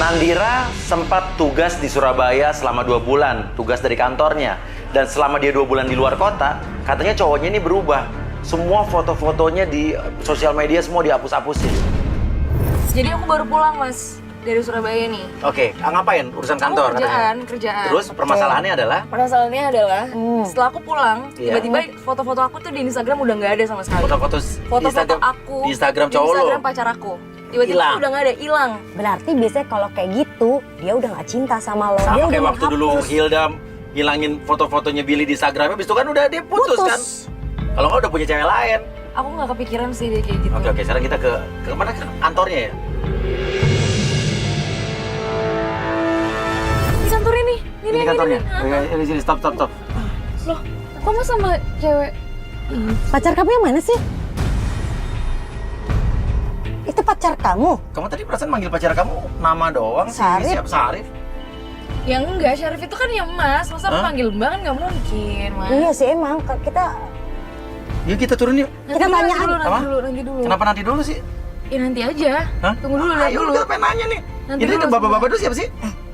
Nandira sempat tugas di Surabaya selama 2 bulan, tugas dari kantornya. Dan selama dia 2 bulan di luar kota, katanya cowoknya ini berubah. Semua foto-fotonya di sosial media semua dihapus-hapusin. Jadi aku baru pulang, Mas, dari Surabaya nih. Oke, ngapain? Urusan kantor katanya? Kerjaan. Terus permasalahannya adalah? Permasalahannya adalah setelah aku pulang, Iya. tiba-tiba foto-foto aku tuh di Instagram udah nggak ada sama sekali. Foto-foto Foto-foto aku di Instagram cowok di lo? Instagram pacar aku. Tiba-tiba Hilang. udah nggak ada, hilang. Berarti biasanya kalau kayak gitu, dia udah gak cinta sama lo. Sama Dia kayak udah waktu dulu menghapus. Hilda ngilangin foto-fotonya Billy di Instagramnya, habis itu kan udah dia putus kan? Kalau nggak udah punya cewek lain. Aku nggak kepikiran sih dia kayak gitu. Oke, sekarang kita ke mana? Ke kantornya ya? Di kantor ini. Ini kantornya? Ini. Ini sini, stop. Loh, kamu sama cewek? Pacar kamu yang mana sih? Itu pacar kamu? Kamu tadi perasaan manggil pacar kamu nama doang sih. Sarif. Siapa Sarif? Ya enggak, Syarif itu kan yang Mas. Masa aku Hah? panggil Mbak kan nggak mungkin, Mas. Iya sih emang, kita Yuk kita turun yuk. Kita tanya Apa? nanti dulu. Kenapa nanti dulu sih? Ya nanti aja. Hah? Tunggu dulu, lihat Ayo dulu. kita pengen nanya nih. Nanti Ini dulu, tuh bapak-bapak itu siapa sih?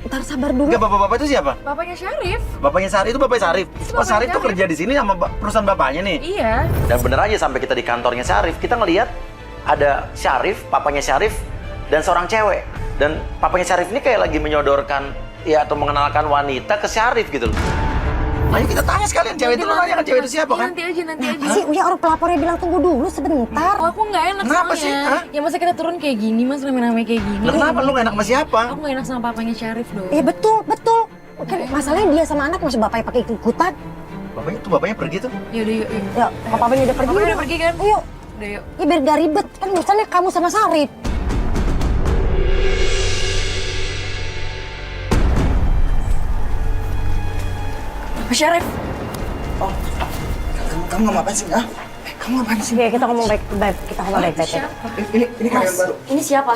ntar sabar dulu. Enggak, bapak-bapak itu siapa? Bapaknya Syarif. Bapaknya Sarif itu bapaknya Sarif. Itu Oh, bapaknya Sarif tuh Sarif. kerja di sini sama perusahaan bapaknya nih. Iya. Dan bener aja sampai kita di kantornya Syarif, kita ngelihat ada Syarif, papanya Syarif, dan seorang cewek. Dan papanya Syarif ini kayak lagi menyodorkan ya atau mengenalkan wanita ke Syarif gitu loh. Ayo kita tanya sekalian, cewek itu lo nanya kan cewek itu siapa kan? Nanti aja. Apa sih? Uya orang pelapornya bilang tunggu dulu sebentar. Oh, aku nggak enak Kenapa soalnya. sih? Hah? Ya masa kita turun kayak gini, Mas, rame-rame kayak gini. Lah kenapa lu gak enak sama siapa? Aku nggak enak sama papanya Syarif dong. Betul. Kan masalahnya dia sama anak masih bapaknya pakai ikut-ikutan. Bapaknya pergi tuh. Yaudah, yuk. Ya, kalau papanya udah pergi. Papanya udah pergi kan? Ayo. Udah, yuk. Ya biar gak ribet. Kan urusannya kamu sama Sarif. Mas Syarif. Oh, kamu ngomong apa sih? Kamu ngapain sih? Oke, kita ngomong baik-baik. Kita ngomong baik-baik. ya. Ini karyawan baru. Ini siapa?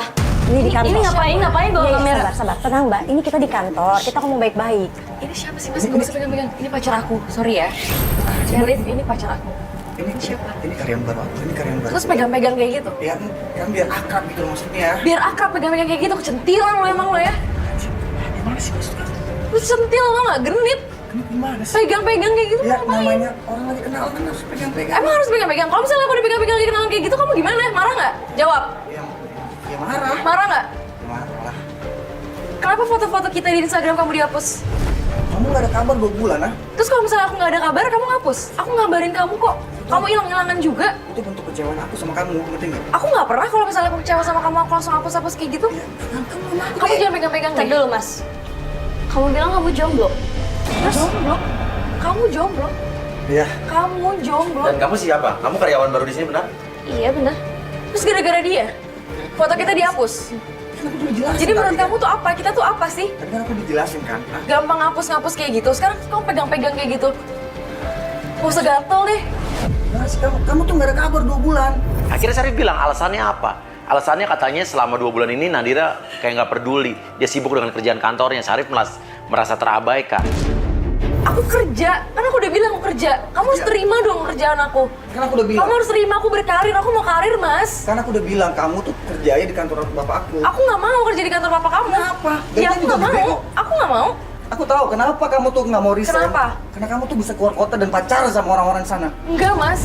Ini di kantor. Ini ngapain bawa Iya, kamera? sabar. Tenang, Mbak. Ini kita di kantor. Kita ngomong baik-baik. Ini siapa sih, Mas? Nggak usah pegang-pegang. Ini pacar aku. Sorry ya. Syarif, ini pacar aku. Ini siapa? Ini karyawan baru aku. Ini karyawan baru. Terus pegang-pegang kayak gitu? Ya, kan biar akrab gitu maksudnya. Biar akrab pegang-pegang kayak gitu. Kecentilan lo emang lo ya. Gimana sih maksudnya? Lu centil lo nggak? Genit. Gimana sih? Pegang-pegang kayak gitu Ya, ngapain? namanya orang lagi kenal kan harus pegang-pegang. Emang harus pegang-pegang? Kalau misalnya aku dipegang-pegang lagi kenalan kayak gitu, kamu gimana? Marah nggak? Jawab. Ya marah. Marah nggak? Ya marah. Kenapa foto-foto kita di Instagram kamu dihapus? Kamu gak ada kabar 2 bulan, ah? Terus kalau misalnya aku nggak ada kabar, kamu ngapus? Aku ngabarin kamu kok. Kamu hilang-hilangan juga. Itu bentuk kecewaan aku sama kamu, ngerti nggak? Aku nggak pernah kalau misalnya aku kecewa sama kamu, aku langsung hapus-hapus kayak gitu. Kamu sama aku Kamu jangan pegang-pegang deh. dulu, Mas. Kamu bilang kamu jomblo. Terus? Jomblo? Kamu jomblo? Iya. Kamu jomblo? Dan kamu siapa? Kamu karyawan baru di sini benar? Iya, benar. Terus gara-gara dia? Foto kita dihapus? Kan aku udah jelasin Jadi menurut tadi, kamu tuh apa? Kita tuh apa sih? Tadi kan aku dijelasin kan? Ah, Gampang ngapus-ngapus kayak gitu. Sekarang kamu pegang-pegang kayak gitu. Gak usah gatel deh. Gimana sih kamu tuh gak ada kabar 2 bulan. Akhirnya Syarif bilang alasannya apa? Alasannya katanya selama 2 bulan ini Nandira kayak nggak peduli. Dia sibuk dengan kerjaan kantornya. Syarif merasa terabaikan. Aku kerja, kan aku udah bilang aku kerja. Kamu harus Iya. terima dong kerjaan aku. Kan aku udah bilang. Kamu harus terima aku berkarir, aku mau karir, Mas. Kan aku udah bilang kamu tuh kerja aja di kantor bapak aku. Aku nggak mau kerja di kantor papa kamu. Kenapa? Ya Gajinya aku juga nggak gede mau. kok. Aku nggak mau. Aku tahu kenapa kamu tuh nggak mau resign. Kenapa? Karena kamu tuh bisa keluar kota dan pacaran sama orang-orang sana. Enggak, Mas.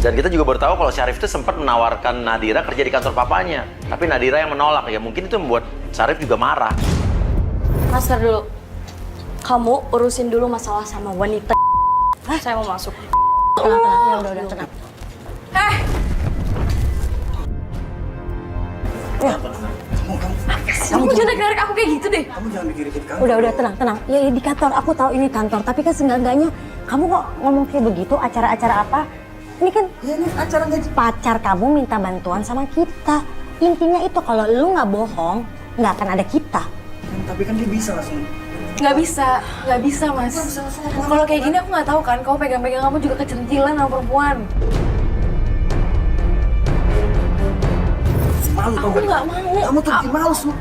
Dan kita juga baru tahu kalau Syarif itu sempat menawarkan Nadira kerja di kantor papanya. Tapi Nadira yang menolak. Ya mungkin itu membuat Syarif juga marah. Mas, tar dulu. Kamu urusin dulu masalah sama wanita. Saya mau masuk. Tenang. Udah, tenang. Kamu Kamu jangan narik aku kayak gitu deh. kamu jangan mikir-mikir kamu. Udah, tenang. Ya di kantor, aku tahu ini kantor. Tapi kan seenggak-enggaknya kamu kok ngomong kayak begitu, acara-acara apa? Ini kan Ya ini acara gaji. pacar kamu minta bantuan sama kita. Intinya itu kalau lu nggak bohong, nggak akan ada kita. Tapi kan dia bisa langsung. Nggak bisa, Mas. Kalau kayak gini aku nggak tahu kan, kamu pegang-pegang kamu juga kecentilan sama perempuan. Malu tau Aku nggak mau. Kamu tuh bikin malu semua.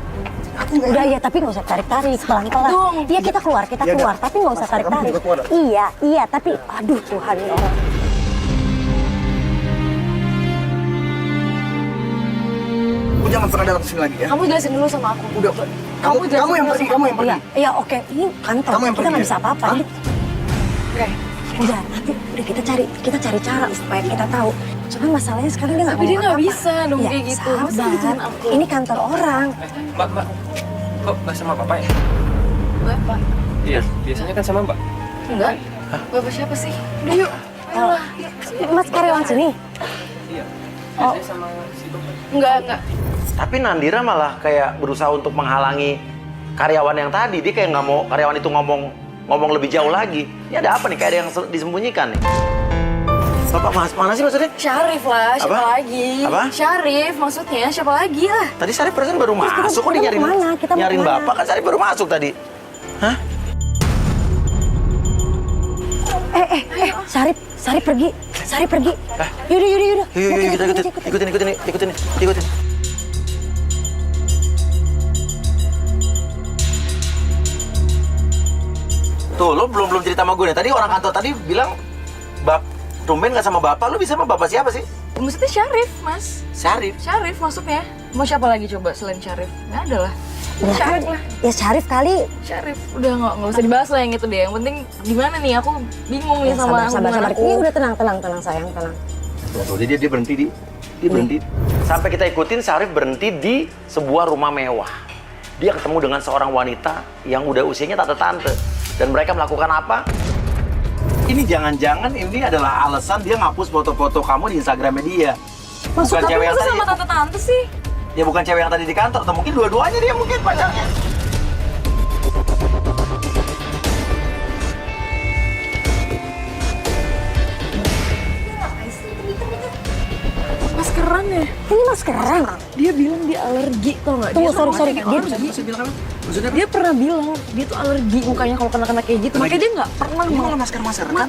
Aku nggak. Udah ya, tapi nggak usah tarik-tarik, pelan-pelan. Dong. Iya kita keluar, Ya udah. tapi nggak usah Mas, kamu tarik-tarik. juga keluar. Iya, tapi aduh Tuhan ini orang. jangan pernah datang sini lagi ya. Kamu jelasin dulu sama aku. Udah. Kamu yang pergi, kamu yang pergi. Iya, oke. Ini kantor. Kamu yang Kita pergi nggak ya? bisa apa-apa. Hah? Ini Oke. udah, nanti udah kita cari cara supaya kita tahu. Cuma masalahnya sekarang dia nggak Tapi dia ngomong nggak apa-apa. bisa dong Ya, kayak gitu. Masa sabar. gituin aku? Ini kantor orang. Mbak, kok nggak sama Bapak ya? Bapak. Iya, biasanya kan sama Mbak. Enggak. Bapak siapa sih? Udah yuk. Ayolah. Mas karyawan sini. Iya. Biasanya sama si Bapak. Enggak. Tapi Nandira malah kayak berusaha untuk menghalangi karyawan yang tadi. Dia kayak nggak mau karyawan itu ngomong lebih jauh lagi. Ini ada apa nih? Kayak ada yang disembunyikan nih. Bapak mana sih maksudnya? Syarif lah, siapa Apa? lagi? Apa? Syarif maksudnya, siapa lagi lah? Tadi Syarif perasaan baru masuk. Kok dia kita mau kemana? Kita mau nyariin kemana? Bapak? Kan Syarif baru masuk tadi. Hah? Sarip pergi. Yaudah. Yuk, kita ikutin. Tuh, lo belum cerita sama gue nih. Tadi orang kantor tadi bilang, tumben nggak sama bapak, lo bisa sama bapak siapa sih? Maksudnya Syarif, Mas. Syarif. Syarif maksudnya. Mau siapa lagi coba selain Syarif? Nggak ada lah. Ya, Syarif lah. Ya Syarif kali. Syarif. Udah nggak usah dibahas lah yang itu deh. Yang penting gimana nih? Aku bingung nih Ya, sama sabar. hubungan aku. Ini udah tenang sayang, tenang. Tuh, dia berhenti dia berhenti. Sampai kita ikutin Syarif berhenti di sebuah rumah mewah. Dia ketemu dengan seorang wanita yang udah usianya tante-tante. Dan mereka melakukan apa? Ini jangan-jangan ini adalah alasan dia ngapus foto-foto kamu di Instagramnya dia. Maksud Bukan kamu cewek yang masa tadi. sama tante-tante sih? Ya bukan cewek yang tadi di kantor, atau mungkin dua-duanya dia mungkin pacarnya. Maskeran ya? Ini maskeran. Dia bilang dia alergi, tau nggak? Tunggu, Dia sorry. Dia pernah bilang dia tuh alergi mukanya kalau kena kayak gitu. Makanya dia nggak pernah Ini mau. malah masker kan?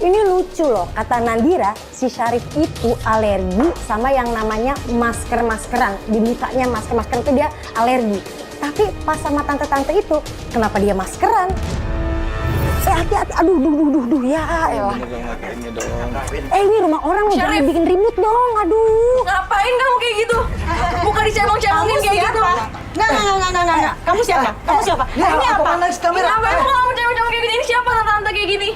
Ini lucu loh. Kata Nandira, si Syarif itu alergi sama yang namanya maskeran. Di mukanya masker itu dia alergi. Tapi pas sama tante-tante itu, kenapa dia maskeran? Hati-hati. Aduh, ya elah. Ini rumah orang lo, jangan Syarif. bikin ribut dong. Aduh. Ngapain kamu kayak gitu? Buka dicemong-cemongin kayak gitu. Enggak. Kamu siapa? Ya, Ini aku apa? panas kamera. Ngapain kamu cemong-cemong kayak gini? Ini siapa tante-tante kayak gini?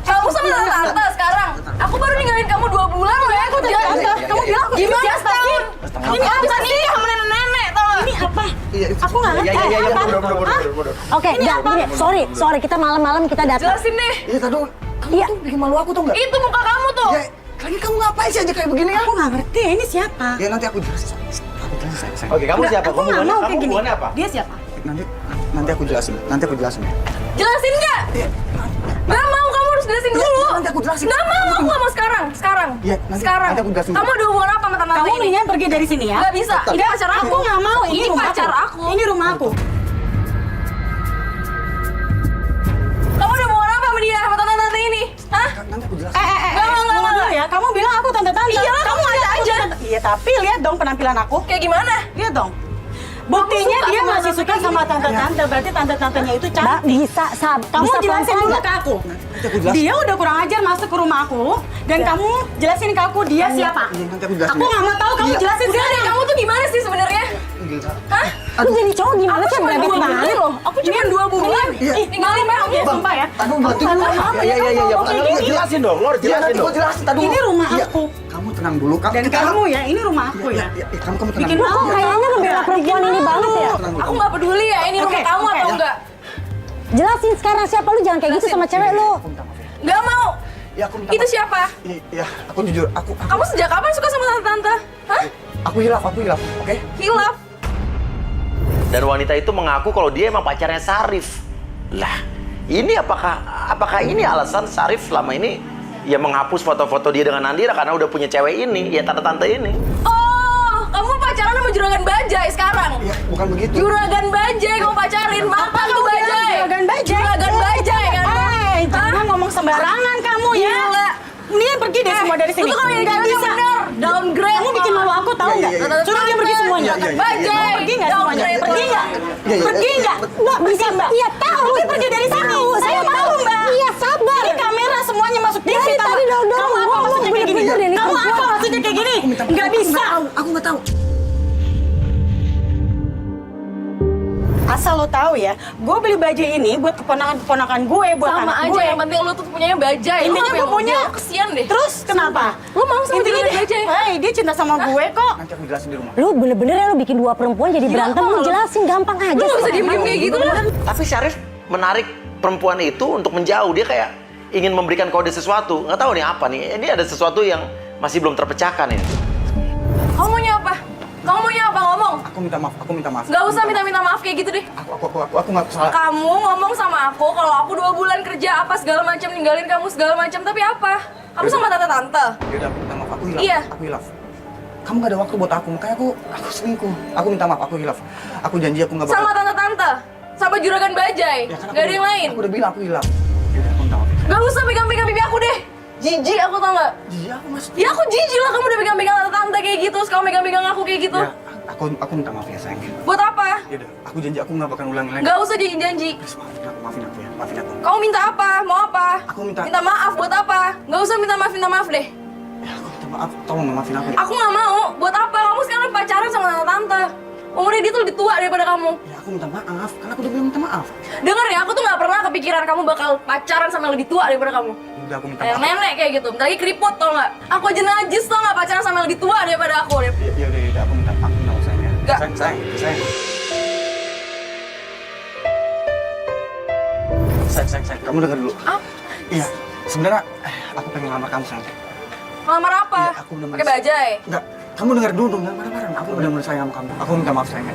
Kamu sama tante sekarang? Aku baru ninggalin kamu 2 bulan loh ya. Aku Kamu bilang aku gimana siapa setahun? Ini apa sih? Nikah sama nenek-nenek tau gak? Ini apa? Iya, Aku nggak ngerti. Bodoh. Oke, sorry. Kita malam-malam kita datang. Jelasin deh. Iya, tadi Iya. kamu bikin malu aku tuh nggak? Itu muka kamu tuh. Ya, lagi kamu ngapain sih aja kayak begini ya? Aku nggak ngerti. Ini siapa? Ya nanti aku jelasin. Aku jelasin sayang. Oke, kamu siapa? Aku nggak mau kayak gini. Hubungannya apa? Dia siapa? Nanti aku jelasin. Ya. Jelasin nggak? Gak mau, kamu harus jelasin dulu. Nanti aku jelasin. Gak mau, aku gak mau sekarang. Iya, nanti aku jelasin. Kamu ada hubungan apa sama tante Kamu ini? mendingan pergi dari sini ya. Gak bisa, ini pacar aku. Aku nggak mau. Ini rumah pacar aku. Ini rumah aku. Kamu ada hubungan apa sama dia, sama tante-tante ini? Hah? Nanti aku jelasin. Gak mau. Ya, kamu bilang aku tante-tante. Iyalah, kamu aja. Iya, tapi lihat dong penampilan aku. Kayak gimana? Lihat dong. Buktinya suka dia sama masih tante suka kayak sama gini. tante-tante, berarti tante-tantenya itu cantik. Bisa, kamu jelasin dulu ke aku. Nanti aku jelasin. Dia udah kurang ajar masuk ke rumah aku, dan kamu jelasin ke aku dia siapa. Iya, nanti aku jelasin. Aku nggak mau tahu, kamu Iya. jelasin Udah deh, sendiri. kamu tuh gimana sih sebenarnya? Hah? Aku jadi cowok gimana Aku sih cuma bebek 2 bulan banget loh. Aku cuma 2 bulan. Iya. Ninggalin kamu. Sumpah ya. Tadi bantu dulu. Jelasin dong, lo harus Iya, nanti jelasin aku dong. jelasin. Tadi Ini rumah Iya. aku. Kamu tenang dulu. Dan kamu ya, ini rumah aku ya. Kamu tenang. Bikin malu kayaknya ngebela perempuan ini banget ya. Aku gak peduli ya, ini rumah Oke, kamu oke. atau enggak. Jelasin sekarang siapa lu, jangan kayak gitu sama cewek lu. Gak mau. Ya, aku minta Itu maaf. siapa? Ya, aku jujur. Kamu sejak kapan suka sama tante-tante? Hah? Aku hilaf. Oke? Hilaf. Dan wanita itu mengaku kalau dia emang pacarnya Syarif. Lah, ini apakah ini alasan Syarif selama ini ya menghapus foto-foto dia dengan Nandira karena udah punya cewek ini, ya tante-tante ini. Oh, kamu pacaran sama Juragan Bajai sekarang? Ya, bukan begitu. Juragan Bajai kamu pacarin, mantan tuh Bajai. Juragan Bajai? Juragan Bajai kan? Jangan ngomong sembarangan kamu ya. Gila. Mendingan pergi deh semua dari sini. Itu kalau yang Nggak jalan yang bisa. bener. Downgrade. Kamu bikin malu aku tahu nggak? Iya. Suruh dia pergi semuanya. Bajai. Pergi nggak semuanya? Downgrade. Pergi nggak? Iya. Pergi nggak? Nggak bisa mbak. Iya tahu. Pergi dari sini. Saya tahu mbak. Iya sabar. Ini kamera semuanya masuk TV. Tadi dong. Kamu apa maksudnya kayak gini? Kamu apa maksudnya kayak gini? Nggak bisa. Aku nggak tahu. Asal lo tahu ya, gue beli baju ini buat keponakan gue, buat Sama anak aja, gue. yang penting lu tuh punyanya bajai. Lu Intinya nggak gue punya. mobil, kesian deh. Terus kenapa? Lu mau sama Intinya dia bajai? dia cinta sama gue kok. Nanti aku jelasin di rumah. Lu bener-bener ya lu bikin dua perempuan jadi berantem, lu jelasin gampang aja. Lu nggak bisa diem-diem kayak gitu lah. Tapi Syarif menarik perempuan itu untuk menjauh. Dia kayak ingin memberikan kode sesuatu. Nggak tahu nih apa nih. Ini ada sesuatu yang masih belum terpecahkan ini. Kamu maunya apa? Kamu maunya apa? Ngomong. Aku minta maaf. Gak usah minta maaf kayak gitu deh. Aku nggak salah. Kamu ngomong sama aku kalau aku 2 bulan kerja apa segala macam, ninggalin kamu segala macam, tapi apa? Kamu sama tante-tante. Yaudah, aku minta maaf. Aku hilaf. Iya. Aku hilaf. Kamu gak ada waktu buat aku, makanya aku selingkuh. Aku minta maaf, aku hilaf. Aku janji aku nggak bakal. Sama tante-tante. Sama juragan bajai. Ya, kan Gak ada yang lain. Aku udah bilang aku hilaf. Yaudah, aku minta maaf. Gak usah pegang-pegang pipi aku deh. Jijik aku, tau gak? Iya, aku masuk. Ya aku jijik lah kamu udah pegang-pegang tante-tante kayak gitu. Terus kamu pegang-pegang aku kayak gitu. Ya, aku minta maaf ya sayang. Buat apa? Yaudah, aku janji aku nggak bakal ulang lagi. Gak usah janji-janji. Please, maafin aku ya, maafin aku. Kamu minta apa? Mau apa? Aku minta- maaf buat apa? Gak usah minta maaf deh. Ya, aku minta maaf, tolong maafin aku ya. Aku gak mau. Buat apa? Kamu sekarang pacaran sama tante-tante. Umurnya dia tuh lebih tua daripada kamu. Ya, aku minta maaf, karena aku udah bilang minta maaf. Dengar ya, aku tuh gak pernah kepikiran kamu bakal pacaran sama yang lebih tua daripada kamu. Udah, aku minta Kayak maaf. nenek kayak gitu. Bentar lagi keriput tau gak? Aku aja najis tau gak pacaran sama yang lebih tua daripada aku. Ya, udah, aku minta maaf sayang ya. Nggak. Sayang. Sayang, kamu dengar dulu. Ah, Iya, sebenarnya aku pengen ngelamar kamu sayang. ngelamar apa? Iya, aku udah Pakai bajai? Enggak, kamu dengar dulu dong, jangan marah-marah. Aku benar-benar sayang sama kamu. Aku minta maaf sayang.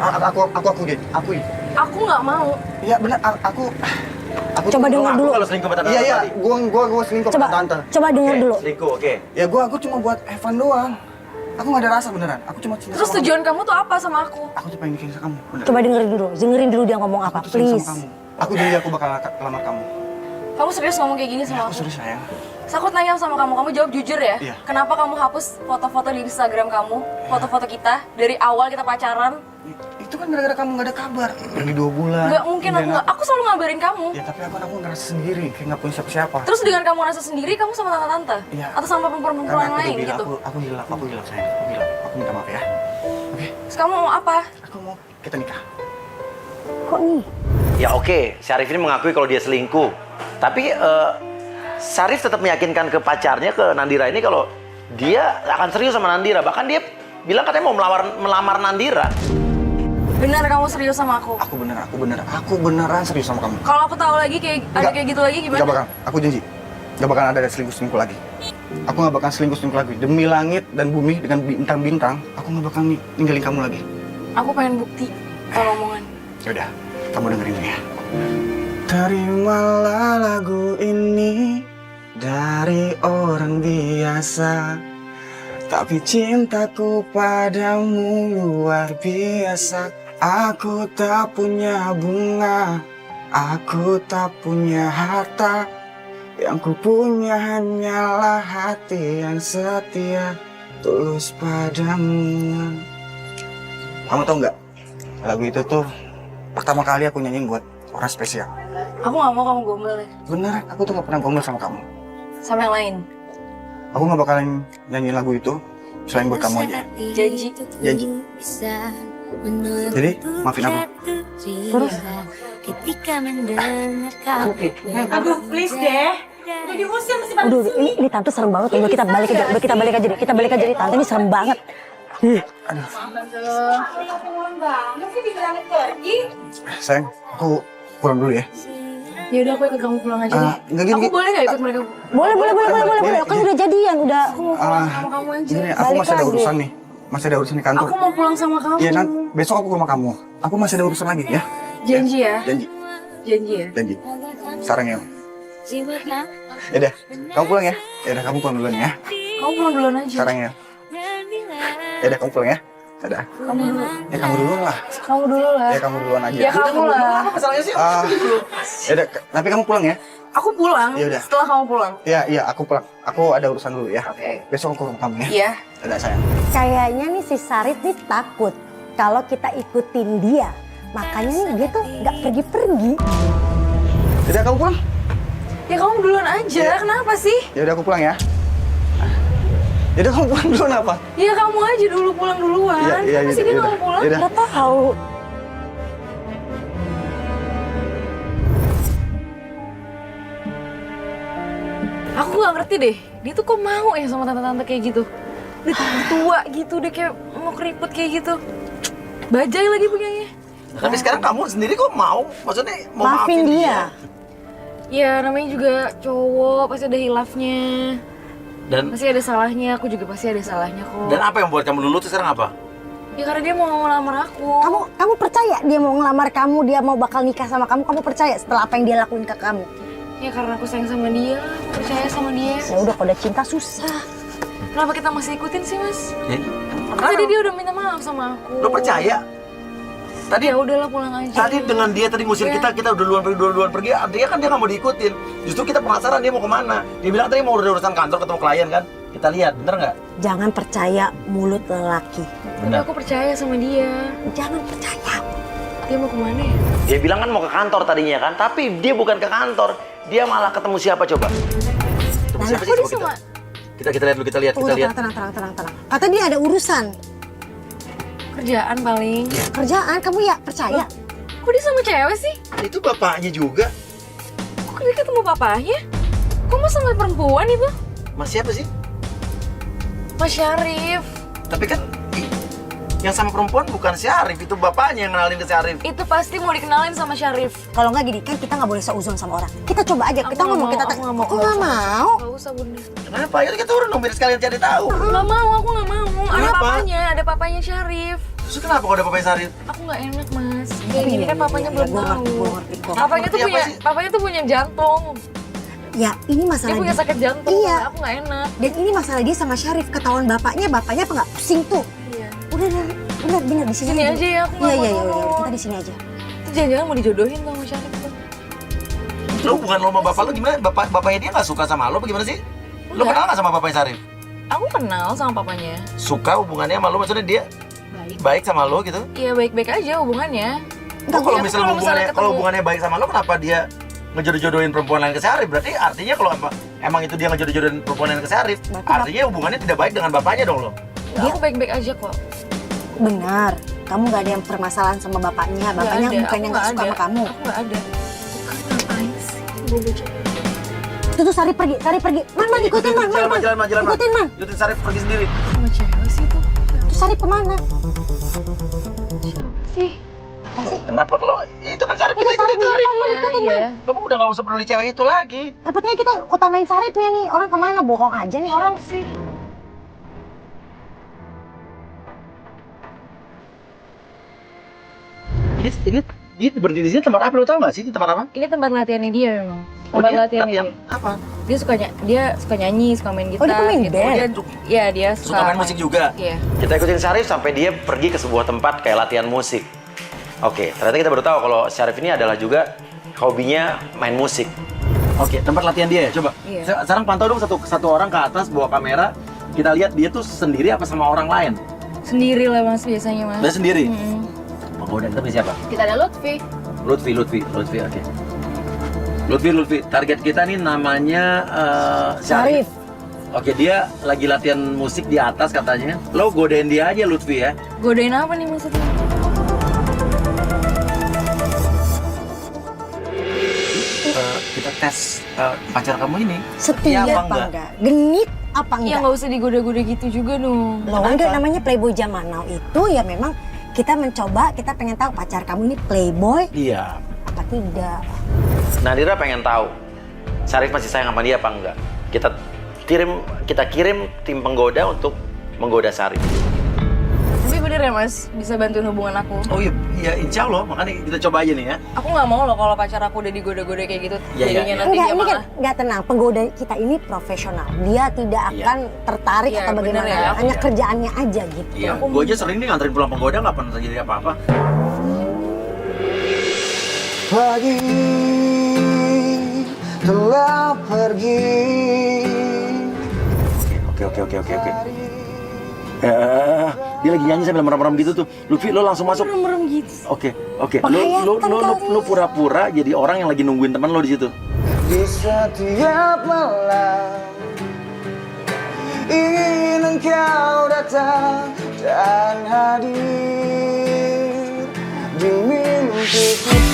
Aku jadi, akui. Aku gak mau. Iya benar, aku Coba dengar dulu. Kalau selingkuh sama tante Iya, tadi. gua selingkuh Coba, sama tante. coba dengar Oke, dulu. selingkuh, oke. Ya aku cuma buat Evan doang. Aku nggak ada rasa beneran. Aku cuma cinta Terus sama tujuan kamu tuh apa sama aku? kamu. Aku tuh pengen bikin kamu. Bener. Coba dengerin dulu dia ngomong apa, Aku tuh sayang please. sama kamu. Aku janji aku bakal lamar kamu. Kamu serius ngomong kayak gini sama Aku aku? serius sayang. Terus aku tanya sama kamu jawab jujur ya? Iya. Kenapa kamu hapus foto-foto di Instagram kamu? Foto-foto kita dari awal kita pacaran? Itu kan gara-gara kamu nggak ada kabar. Pergi 2 bulan. Gak mungkin aku kemudian gak. Aku selalu ngabarin kamu. Ya tapi aku ngerasa sendiri, kayak nggak punya siapa-siapa. Terus dengan kamu rasa sendiri, kamu sama tante-tante? Iya. Atau sama perempuan-perempuan Karena aku lain udah bilang, gitu? aku hilaf sayang. Aku hilaf. Aku minta maaf ya. Oke, Terus kamu mau apa? aku mau kita nikah. Kok nih? Ya oke, Syarif ini mengakui kalau dia selingkuh. Tapi Syarif tetap meyakinkan ke pacarnya, ke Nandira ini kalau dia akan serius sama Nandira. Bahkan dia bilang katanya mau melamar Nandira. Benar kamu serius sama aku? Aku beneran serius sama kamu. Kalau aku tahu lagi kayak ada Nggak. kayak gitu lagi gimana? Gak bakal, aku janji. Gak bakal ada selingkuh lagi. Aku gak bakal selingkuh lagi. Demi langit dan bumi dengan bintang-bintang, aku gak bakal ninggalin kamu lagi. Aku pengen bukti kalau omongan. Yaudah, kamu dengerin ya. Terimalah lagu ini dari orang biasa, tapi cintaku padamu luar biasa. Aku tak punya bunga, aku tak punya harta. Yang ku punya hanyalah hati yang setia, tulus padamu. Kamu tau nggak? Lagu itu tuh pertama kali aku nyanyiin buat orang spesial. Aku gak mau kamu gombal ya. Bener, aku tuh gak pernah gombal sama kamu. Sama yang lain. Aku gak bakalan nyanyiin lagu itu selain buat kamu aja. Janji. Janji. Jadi, maafin aku. Terus? Aduh, please deh. Udah diusir mesti pada Aduh, ini tante serem banget. Udah kita balik aja, kita balik aja deh. Tante ini serem banget. banget sih dibilangin pergi. Sayang, aku pulang dulu ya. Ya udah aku ikut kamu pulang aja deh. Nggak gini. Aku boleh gak ikut mereka? Boleh. Kan udah jadian, udah. Sama kamu aja. Gini, aku Balik masih ada lagi. urusan nih. Masih ada urusan di kantor. Aku mau pulang sama kamu. Iya, besok aku ke rumah kamu. Aku masih ada urusan lagi ya. Janji ya. Janji, Janji ya. janji. Sekarang ya. Yaudah, kamu pulang ya. Yaudah, kamu pulang duluan ya. Kamu pulang duluan aja. Sekarang ya. Yaudah, kamu pulang ya. Dadah. Kamu dulu. Ya kamu dulu lah. Kamu dulu lah. Ya kamu duluan aja. Ya kamu lah. Yaudah, tapi kamu pulang ya. Aku pulang. Ya udah. Setelah kamu pulang. Iya, aku pulang. Aku ada urusan dulu ya. Oke. Besok aku ke rumah kamu ya. Iya. Dadah sayang. Kayaknya nih si Syarif nih takut kalau kita ikutin dia. Makanya nih dia tuh nggak pergi-pergi. Dadah, kamu pulang. Ya kamu duluan aja. Iya. Kenapa sih? Ya udah aku pulang ya. Yaudah kamu pulang dulu apa? Ya kamu aja dulu pulang duluan. Masih dia nggak mau pulang? Yaudah. Gak tahu. Aku nggak ngerti deh, dia tuh kok mau ya sama tante-tante kayak gitu. Udah tua gitu, udah kayak mau keriput kayak gitu. Bajai lagi punyanya. Tapi sekarang kamu sendiri kok mau? Maksudnya mau Maafin dia. Ya namanya juga cowok, pasti ada hilafnya. Dan Pasti ada salahnya, aku juga pasti ada salahnya kok. dan apa yang buat kamu lulu tuh sekarang apa? Ya karena dia mau ngelamar aku. Kamu percaya dia mau ngelamar kamu, dia mau bakal nikah sama kamu? Kamu percaya setelah apa yang dia lakuin ke kamu? Ya karena aku sayang sama dia, aku percaya sama dia. Ya udah, kalau udah cinta susah. Kenapa kita masih ikutin sih, Mas? Tadi Tadi dia udah minta maaf sama aku. lo percaya? Tadi Ya udahlah pulang aja. Tadi dengan dia tadi ngusir Ya. kita udah duluan pergi, artinya kan dia nggak mau diikutin. Justru kita penasaran dia mau kemana. Dia bilang tadi mau urusan kantor ketemu klien kan. Kita lihat, bener nggak? Jangan percaya mulut lelaki. Tapi aku percaya sama dia. Jangan percaya. Dia mau kemana ya? Dia bilang kan mau ke kantor tadinya kan, tapi dia bukan ke kantor. Dia malah ketemu siapa coba? Ketemu siapa sih? Kok dia Coba sama? kita lihat dulu, kita lihat. Tenang. Kata dia ada urusan. Kerjaan paling. Kerjaan, kamu ya percaya? Kok dia sama cewek sih? Itu bapaknya juga. Kok dia ketemu papahnya? Kok mas sama perempuan itu? Mas siapa sih? Mas Syarif. Tapi kan yang sama perempuan bukan si Arif, itu bapaknya yang kenalin ke si Arif. Itu pasti mau dikenalin sama Syarif. Kalau nggak gini, kan kita nggak boleh seuzon sama orang. Kita coba aja, Aku kita nggak ngomong, mau, kita aku nggak mau. Aku nggak mau. Gak usah bunda. Kenapa? Ya kita turun dong biar sekalian cari tahu. Nggak mau, aku nggak mau. Kenapa? Ada papanya Syarif. Terus kenapa kalau ada bapaknya si Arif? Aku nggak enak mas. Kayak gini kan papanya belum gua tahu. ngerti kok. Papanya tuh Ngerti apa punya, sih? papanya tuh punya jantung. Ya, ini Dia masalah punya dia. sakit jantung. Iya. Aku nggak enak. Dan ini masalah dia sama Syarif. Ketahuan bapaknya apa nggak pusing tuh. Iya. Udah, bener di sini Sini aja ya, aku nggak Iya, mau iya, turun. kita di sini aja. Itu jangan-jangan mau dijodohin tuh sama Syarif tuh. Lo bukan lo sama bapak lo gimana? Bapaknya dia nggak suka sama lo bagaimana sih? Lo Enggak. kenal nggak sama bapaknya Sarif? Aku kenal sama papanya. Suka hubungannya sama lo, maksudnya dia baik sama lo gitu? Iya baik-baik aja hubungannya. Enggak, Kalau Aku misalnya kalau hubungannya ketemu- kalau hubungannya baik sama lo, kenapa dia ngejodoh-jodohin perempuan lain ke Sarif? Berarti artinya kalau emang itu dia ngejodoh-jodohin perempuan lain ke Sarif, Berarti artinya hubungannya tidak baik dengan bapaknya dong lo. Ya, aku baik-baik aja kok. Benar. Kamu nggak ada yang permasalahan sama bapaknya. Bapaknya Nggak ada, bukannya aku nggak suka sama kamu. Aku nggak ada. Bukan ngapain sih? Bobo cewek. Tuh Sari pergi. Man, ikutin man. Jalan. Ikutin man. Ikutin Sarif pergi sendiri. Sama cewek sih tuh. Tuh Sari kemana? Sih. Kenapa lo? Itu kan Sarif Itu Sari Iya. Kamu udah nggak usah peduli cewek itu lagi. Dapatnya kita utamain Sari tuh ya nih. Orang kemana bohong aja nih orang. Sih. Ini dia berdiri di sini tempat apa lo tau nggak sih? Ini tempat apa? Ini tempat latihannya dia memang. Tempat latihan latihan apa? dia suka nyanyi, suka main gitar. dia pemain gitu. band? Dia Suka main musik juga. Iya. Kita ikutin Syarif sampai dia pergi ke sebuah tempat kayak latihan musik. Oke, ternyata kita baru tahu kalau Syarif ini adalah juga hobinya main musik. Oke, tempat latihan dia ya, coba. Iya. Sekarang pantau dong satu orang ke atas bawa kamera. Kita lihat dia tuh sendiri apa sama orang lain? Sendiri lah mas biasanya mas. Dia sendiri. Mm-mm. Penggoda kita punya siapa? Kita ada Lutfi. Lutfi, oke. Lutfi, target kita nih namanya Syarif. Syarif. Oke, dia lagi latihan musik di atas katanya. Lo godain dia aja Lutfi ya. Godain apa nih maksudnya? Kita tes pacar kamu ini. Setia apa apa enggak? Genit apa Ya enggak? nggak usah digoda-goda gitu juga dong. Loh enggak, namanya playboy zaman now itu ya memang kita mencoba, kita pengen tahu pacar kamu ini playboy Iya. apa tidak. Nadira pengen tahu Syarif masih sayang sama dia apa enggak. Kita kirim tim penggoda untuk menggoda Syarif. Tapi bener ya mas, bisa bantuin hubungan aku. Oh iya, insya Allah. Makanya kita coba aja nih ya. Aku nggak mau loh kalau pacar aku udah digoda-goda kayak gitu. Iya, Jadinya iya. nanti Enggak, dia ini kan malah. enggak tenang. Penggoda kita ini profesional. Dia tidak Iya. akan tertarik Iya, atau bener bagaimana. ya. Hanya Iya. kerjaannya aja gitu. Iya, gue aja sering nih nganterin pulang penggoda nggak pernah terjadi apa-apa. Pagi telah pergi. Oke. Dia lagi nyanyi sambil merem-merem gitu tuh. Lutfi, lo langsung masuk. Merem gitu. Oke. Bahaya kan Lo pura-pura jadi orang yang lagi nungguin teman lo di situ. Di setiap malam ingin kau datang dan hadir di mimpiku.